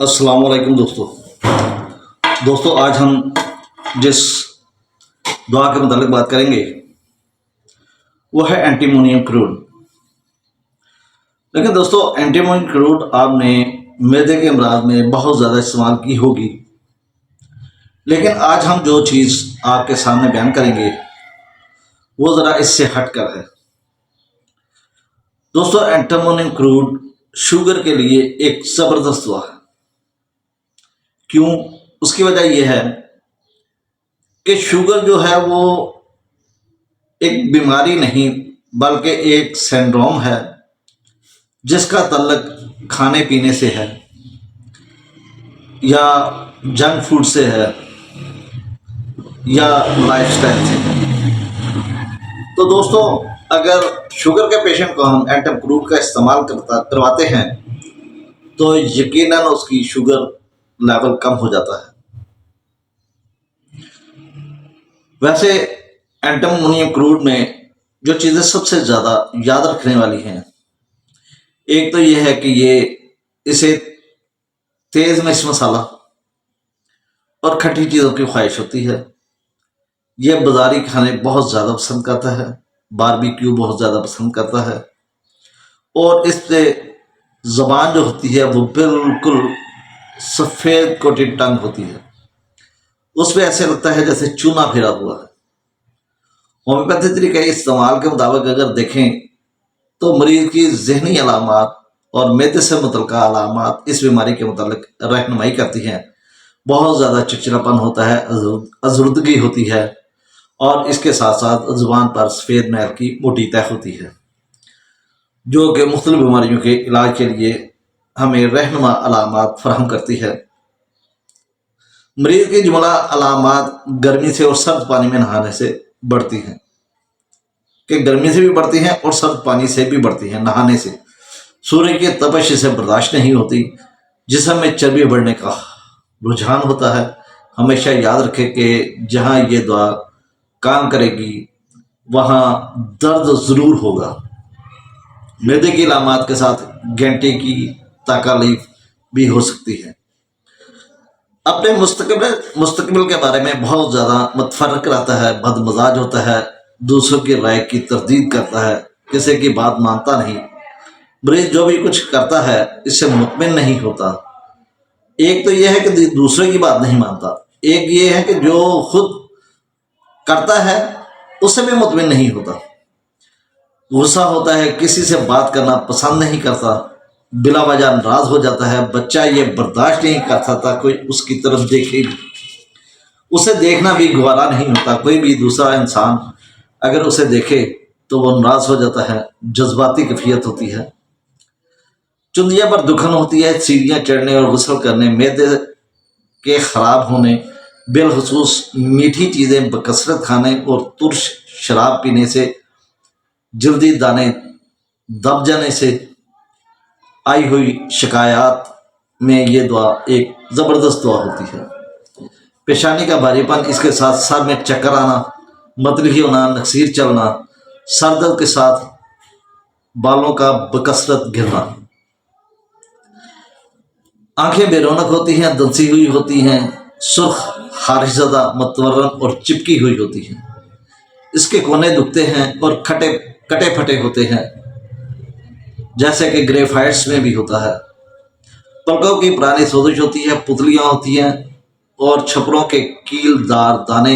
अस्सलाम वालेकुम दोस्तों आज हम जिस दुआ के मुतालिक बात करेंगे वो है एंटीमोनियम क्रूड। लेकिन दोस्तों एंटीमोनियम क्रूड आपने मैदे के अमराज में बहुत ज़्यादा इस्तेमाल की होगी, लेकिन आज हम जो चीज़ आपके सामने बयान करेंगे वो ज़रा इससे हट कर है। दोस्तों एंटीमोनियम क्रूड शुगर के लिए एक ज़बरदस्त दुआ है। क्यों? उसकी वजह यह है कि शुगर जो है वो एक बीमारी नहीं बल्कि एक सिंड्रोम है जिसका तल्लक खाने पीने से है या जंक फूड से है या लाइफस्टाइल से है। तो दोस्तों अगर शुगर के पेशेंट को हम एंटीमोनियम क्रूड का इस्तेमाल करवाते हैं तो यकीनन उसकी शुगर लेवल कम हो जाता है। वैसे एंटीमोनियम क्रूड में जो चीज़ें सबसे ज़्यादा याद रखने वाली हैं, एक तो ये है कि इसे तेज़ मिर्च मसाला और खट्टी चीज़ों की ख्वाहिश होती है। ये बाज़ारी खाने बहुत ज़्यादा पसंद करता है, बारबेक्यू बहुत ज़्यादा पसंद करता है और इससे ज़बान जो होती है वो बिल्कुल सफ़ेद कोटेड टंग होती है, उस पर ऐसे लगता है जैसे चूना फिरा हुआ है। होम्योपैथी तरीके इस्तेमाल के मुताबिक अगर देखें तो मरीज की जहनी अलामात और मैदे से मुतल्लिका अलामात इस बीमारी के मुतालिक रहनुमाई करती हैं। बहुत ज़्यादा चिड़चिड़ापन होता है, अज़रुदगी होती है और इसके साथ साथ ज़ुबान पर सफ़ेद मैल की मोटी तह होती है, जो कि मुख्तलिफ बीमारियों के इलाज के लिए हमें रहनुमा अलामात फराहम करती है। मरीज की जुमला अलामात गर्मी से और सर्द पानी में नहाने से बढ़ती हैं, कि गर्मी से भी बढ़ती हैं और सर्द पानी से भी बढ़ती हैं नहाने से। सूर्य की तपश इसे बर्दाश्त नहीं होती, जिस्म में चर्बी बढ़ने का रुझान होता है। हमेशा याद रखें कि जहाँ ये दुआ काम करेगी वहाँ दर्द ज़रूर होगा। मैदे की अलामात के साथ घंटे की तकलीफ भी हो सकती है। अपने मुस्तकबिल के बारे में बहुत ज़्यादा मतफरक रहता है, बदमजाज होता है, दूसरों की राय की तरदीद करता है, किसी की बात मानता नहीं। मरीज जो भी कुछ करता है इससे मुतमिन नहीं होता। एक तो यह है कि दूसरे की बात नहीं मानता, एक ये है कि जो खुद करता है उससे भी मुतमिन नहीं होता। गुस्सा होता है, किसी से बात करना पसंद नहीं करता, बिला वजह नाराज हो जाता है। बच्चा ये बर्दाश्त नहीं कर सकता कोई उसकी तरफ देखे, उसे देखना भी गवारा नहीं होता। कोई भी दूसरा इंसान अगर उसे देखे तो वो नाराज हो जाता है, जज्बाती कैफियत होती है। चुंदिया पर दुखन होती है, सीढ़ियाँ चढ़ने और गुस्ल करने, मैदे के ख़राब होने, बिलखुसूस मीठी चीज़ें बकसरत खाने और तुर्श शराब पीने से, जल्दी दाने दब जाने से आई हुई शिकायत में ये दुआ एक ज़बरदस्त दुआ होती है। पेशानी का भारीपन, इसके साथ सर में चक्कर आना, मतली होना, नक्सीर चलना, सर दर्द के साथ बालों का बकसरत गिरना, आंखें बेरौनक होती हैं, दंसी हुई होती हैं, सुर्ख खारिशज़दा मतवरन और चिपकी हुई होती हैं। इसके कोने दुखते हैं और कटे फटे होते हैं, जैसे कि ग्रेफाइट्स में भी होता है। पलकों की पुरानी सोजिश होती है, पुतलियाँ होती हैं और छपरों के कीलदार दाने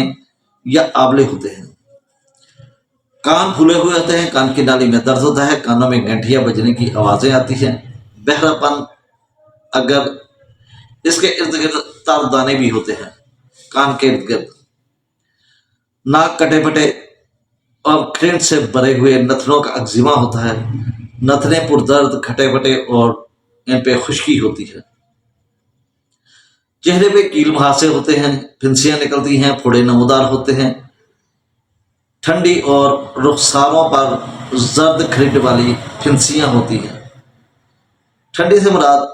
या आंवले होते हैं। कान फूले हुए होते हैं, कान की नाली में दर्द होता है, कानों में घंटियाँ बजने की आवाज़ें आती हैं। बहरापन, अगर इसके इर्द गिर्द तर दाने भी होते हैं कान के इर्द गिर्द। नाक कटे फटे और खिंड से भरे हुए नथनों का अक्जिमा होता है, नथने पुरदर्द, खटे फटे और इन पे खुश्की होती है। चेहरे पे कील मुहासे होते हैं, फिंसियाँ निकलती हैं, फोड़े नमूदार होते हैं। ठंडी और रुखसारों पर जर्द खरीद वाली फिंसियाँ होती हैं। ठंडी से मुराद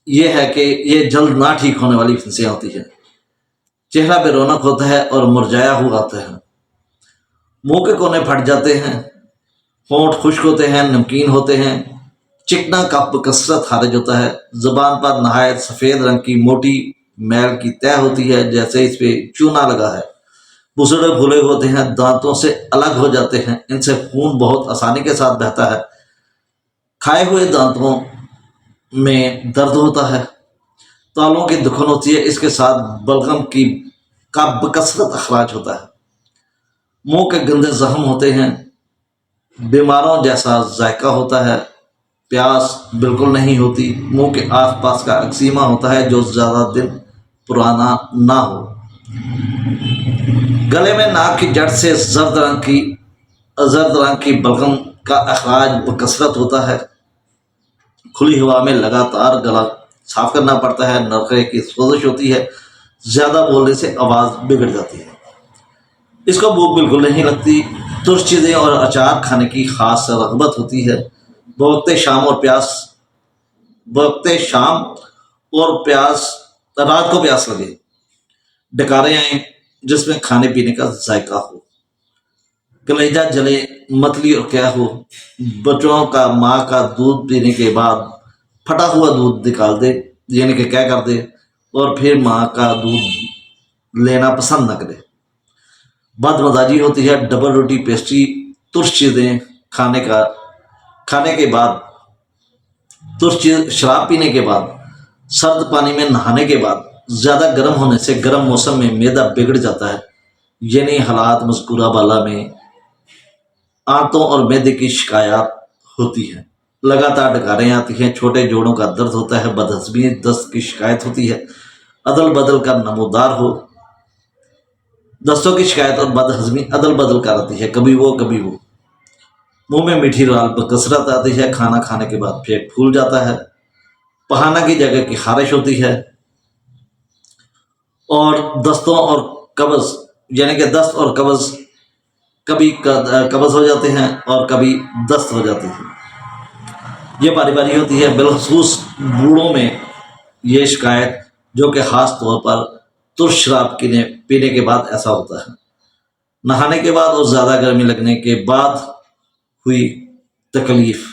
ये है कि ये जल्द ना ठीक होने वाली फिंसियाँ होती हैं। चेहरा बेरौनक होता है और मुरझाया हुआ होता है। मुंह के कोने फट जाते हैं, होंठ खुश्क होते हैं, नमकीन होते हैं, चिकना कफ बकसरत खारिज होता है। ज़ुबान पर नहायत सफ़ेद रंग की मोटी मैल की तह होती है, जैसे इस पे चूना लगा है। बुसड़े फूले होते हैं, दांतों से अलग हो जाते हैं, इनसे खून बहुत आसानी के साथ बहता है। खाए हुए दांतों में दर्द होता है। तालों की दुखन होती है, इसके साथ बलगम की का बकसरत अखराज होता है। मुंह के गंदे जख्म होते हैं, बीमारों जैसा जायका होता है। प्यास बिल्कुल नहीं होती। मुंह के आसपास का एक्सीमा होता है जो ज़्यादा दिन पुराना ना हो। गले में नाक की जड़ से जर्द रंग की बलगम का अखराज बकसरत होता है। खुली हवा में लगातार गला साफ करना पड़ता है। नरखे की सोजिश होती है, ज़्यादा बोलने से आवाज़ बिगड़ जाती है। इसको भूख बिल्कुल नहीं लगती। तुर्श चीज़ें और अचार खाने की खास रगबत होती है। बवक्ते शाम और प्यास रात को प्यास लगे, डकारे आए जिसमें खाने पीने का जायका हो, कलेजा जले, मतली और क्या हो। बच्चों का माँ का दूध पीने के बाद फटा हुआ दूध निकाल दे, यानी कि क्या कर दे, और फिर माँ का दूध लेना पसंद न करे। बदमजाजी होती है। डबल रोटी, पेस्ट्री, तुर्श चीज़ें खाने के बाद, शराब पीने के बाद, सर्द पानी में नहाने के बाद, ज़्यादा गर्म होने से गर्म मौसम में मैदा बिगड़ जाता है। यानी हालात मज़कूरा बाला में आंतों और मैदे की शिकायत होती है। लगातार डकारें आती हैं, छोटे जोड़ों का दर्द होता है, बदहज़मी, दस्त की शिकायत होती है, अदल बदल का नमूदार हो। दस्तों की शिकायत और बदहज़मी अदल बदल कर आती है, कभी वो कभी वो। मुंह में मीठी लाल बकसरत आती है। खाना खाने के बाद पेट फूल जाता है। पहाना की जगह की खारिश होती है। और दस्तों और कब्ज़, यानी कि दस्त और कब्ज़, कभी कब्ज़ हो जाते हैं और कभी दस्त हो जाती है। ये बारी बारी होती है। बिलखसूस बूढ़ों में ये शिकायत, जो कि ख़ास तौर पर तुर्श शराब पीने के बाद ऐसा होता है। नहाने के बाद और ज़्यादा गर्मी लगने के बाद हुई तकलीफ।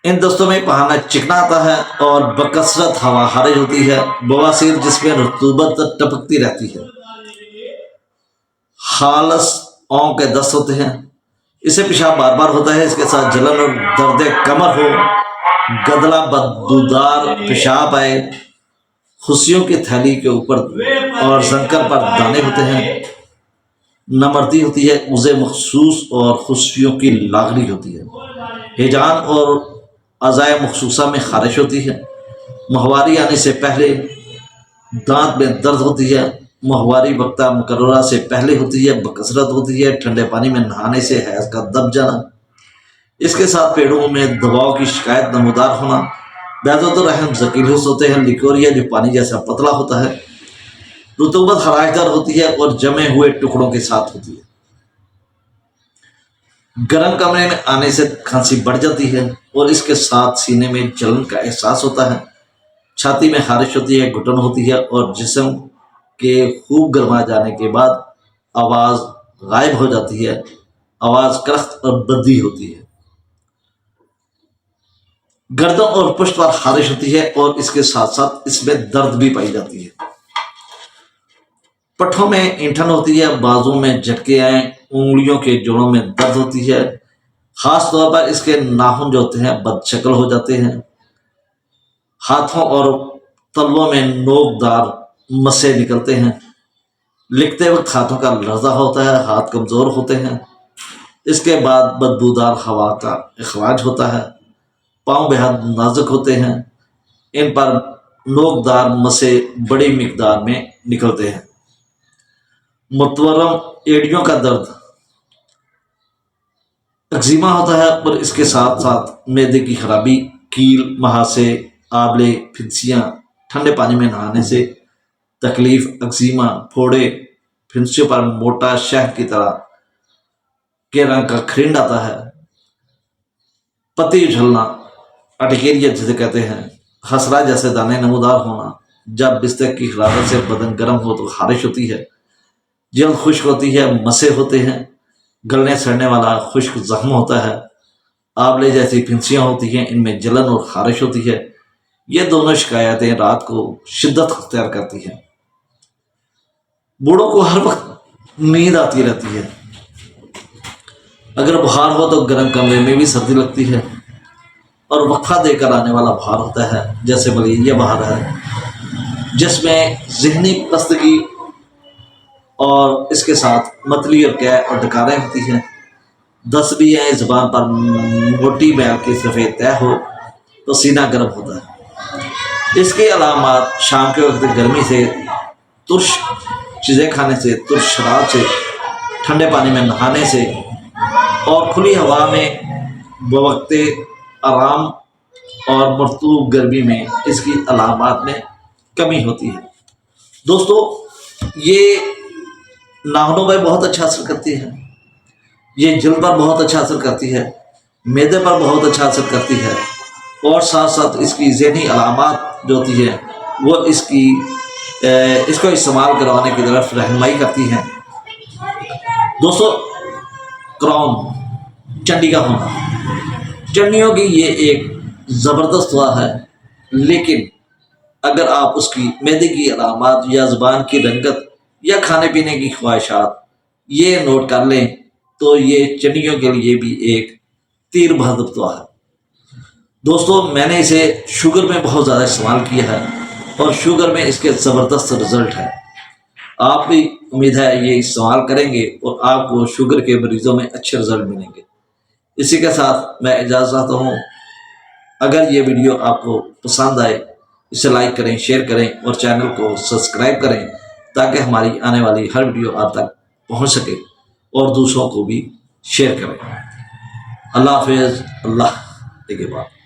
इन दस्तों में पहाना चिकना आता है और बकसरत हवा खारिज होती है। बवासीर, जिसमें रतूबत टपकती रहती है। खालस ओं के दस्त होते हैं। इसे पेशाब बार बार होता है। इसके साथ जलन और दर्द कमर हो, गदला बदबूदार पेशाब आए, खुशियों की थैली के ऊपर और जंकर पर दाने होते हैं। नमर्दी होती है। मुझे मखसूस और खुशियों की लागरी होती है। हिजान और अज़ाए मखसूसा में खारिश होती है। माहवारी आने से पहले दांत में दर्द होती है। माहवारी वक्ता मुकर्ररा से पहले होती है, बकसरत होती है। ठंडे पानी में नहाने से हैज़ का दब जाना। इसके साथ पेड़ों में दबाव की शिकायत नमूदार होना। बैज़ो रहम ज़कीलुस होते हैं। लिकोरिया, जो पानी जैसा पतला होता है। रुतूबत हराजदार होती है और जमे हुए टुकड़ों के साथ होती है। गर्म कमरे में आने से खांसी बढ़ जाती है और इसके साथ सीने में जलन का एहसास होता है। छाती में खारिश होती है, घुटन होती है और जिस्म के खूब गर्मा जाने के बाद आवाज़ गायब हो जाती है। आवाज़ करख्त और बद्दी होती है। गर्दन और पुष्ट पर खारिश होती है और इसके साथ साथ इसमें दर्द भी पाई जाती है। पट्ठों में ऐंठन होती है। बाजू में झटके आए, उंगलियों के जोड़ों में दर्द होती है। खास तौर पर इसके नाखून जो होते हैं बदशक्ल हो जाते हैं। हाथों और तलवों में नोकदार मसे निकलते हैं। लिखते वक्त हाथों का लर्जा होता है, हाथ कमज़ोर होते हैं। इसके बाद बदबूदार हवा का अखराज होता है। पाँव बेहद नाजुक होते हैं। इन पर नोकदार मसे बड़ी मिकदार में निकलते हैं। मुतवरम एड़ियों का दर्द, एक्जिमा होता है और इसके साथ साथ मैदे की खराबी, कील, महासे, आबले, फिंसियाँ, ठंडे पानी में नहाने से तकलीफ, एक्जिमा, फोड़े, फिंसियों पर मोटा शहद की तरह के रंग का खरिंड आता है। पत्ती उछलना, अटकेरिया जिसे कहते हैं, हसरा जैसे दाने नमूदार होना। जब बिस्तर की हरारत से बदन गर्म हो तो खारिश होती है। जल्द खुश्क होती है, मसे होते हैं। गलने सड़ने वाला खुश्क जख्म होता है। आंवले जैसी फिंसियाँ होती हैं, इनमें जलन और खारिश होती है। ये दोनों शिकायतें रात को शिद्दत अख्तियार करती हैं। बूढ़ों को हर वक्त नींद आती रहती है। अगर बुखार हो तो गर्म कमरे में भी सर्दी लगती है और वक्फा देकर आने वाला बुखार होता है, जैसे मलेरिया बुखार है, जिसमें जहनी पस्तगी और इसके साथ मतली और कै और डकारें होती हैं। दस्त भी है, ज़ुबान पर मोटी मैल की सफ़ेद तह हो तो सीना गर्म होता है। इसके अलामात शाम के वक्त गर्मी से, तुर्श चीज़ें खाने से, तुर्श शराब से, ठंडे पानी में नहाने से और खुली हवा में बवक्ते आराम और मरतूब गर्मी में इसकी अलामात में कमी होती है। दोस्तों, ये नाखूनों पर बहुत अच्छा असर करती है, ये जल्द पर बहुत अच्छा असर करती है, मैदे पर बहुत अच्छा असर करती है और साथ साथ इसकी ज़हनी अलामात जो होती है वो इसको इस्तेमाल करवाने की तरफ रहनुमाई करती हैं। दोस्तों, क्राउन, चंडी का होना, चंडियों की ये एक ज़बरदस्त दवा है, लेकिन अगर आप उसकी मैदे की अलामात या ज़ुबान की रंगत या खाने पीने की ख्वाहिशात ये नोट कर लें तो ये चंडियों के लिए भी एक तीर बहादुर दवा है। दोस्तों, मैंने इसे शुगर में बहुत ज़्यादा इस्तेमाल किया है और शुगर में इसके ज़बरदस्त रिज़ल्ट है। आप भी उम्मीद है ये इस्तेमाल करेंगे और आपको शुगर के मरीज़ों में अच्छे रिज़ल्ट मिलेंगे। इसी के साथ मैं इजाज़त चाहता हूँ। अगर ये वीडियो आपको पसंद आए, इसे लाइक करें, शेयर करें और चैनल को सब्सक्राइब करें ताकि हमारी आने वाली हर वीडियो आप तक पहुँच सके और दूसरों को भी शेयर करें। अल्लाह हाफ़िज़। अल्लाह के बाद।